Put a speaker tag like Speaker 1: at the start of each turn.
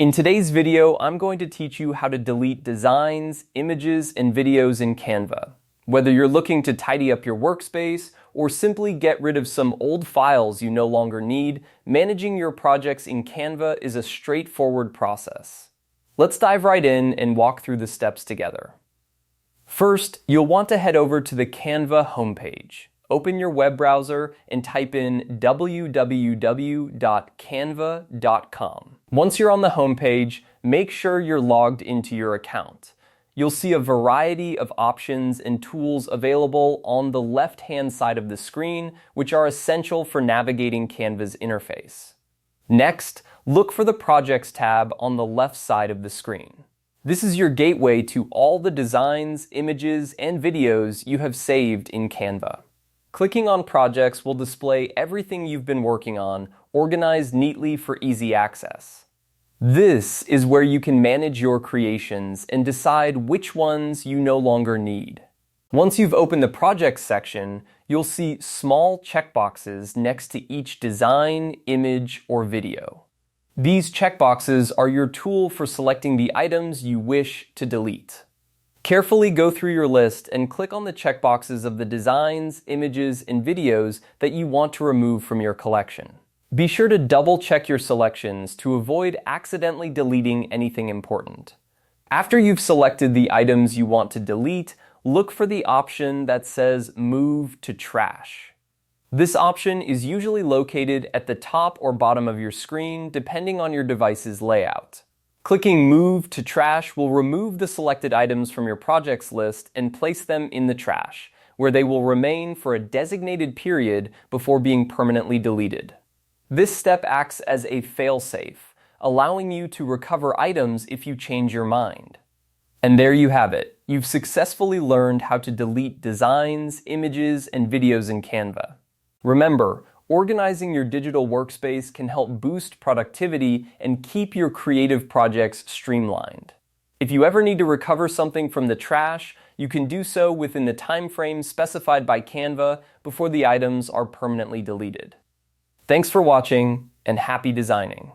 Speaker 1: In today's video, I'm going to teach you how to delete designs, images, and videos in Canva. Whether you're looking to tidy up your workspace or simply get rid of some old files you no longer need, managing your projects in Canva is a straightforward process. Let's dive right in and walk through the steps together. First, you'll want to head over to the Canva homepage. Open your web browser and type in www.canva.com. Once you're on the homepage, make sure you're logged into your account. You'll see a variety of options and tools available on the left-hand side of the screen, which are essential for navigating Canva's interface. Next, look for the Projects tab on the left side of the screen. This is your gateway to all the designs, images, and videos you have saved in Canva. Clicking on Projects will display everything you've been working on, organized neatly for easy access. This is where you can manage your creations and decide which ones you no longer need. Once you've opened the Projects section, you'll see small checkboxes next to each design, image, or video. These checkboxes are your tool for selecting the items you wish to delete. Carefully go through your list and click on the checkboxes of the designs, images, and videos that you want to remove from your collection. Be sure to double-check your selections to avoid accidentally deleting anything important. After you've selected the items you want to delete, look for the option that says Move to Trash. This option is usually located at the top or bottom of your screen, depending on your device's layout. Clicking Move to Trash will remove the selected items from your projects list and place them in the trash, where they will remain for a designated period before being permanently deleted. This step acts as a fail-safe, allowing you to recover items if you change your mind. And there you have it. You've successfully learned how to delete designs, images, and videos in Canva. Remember, organizing your digital workspace can help boost productivity and keep your creative projects streamlined. If you ever need to recover something from the trash, you can do so within the time frame specified by Canva before the items are permanently deleted. Thanks for watching, and happy designing!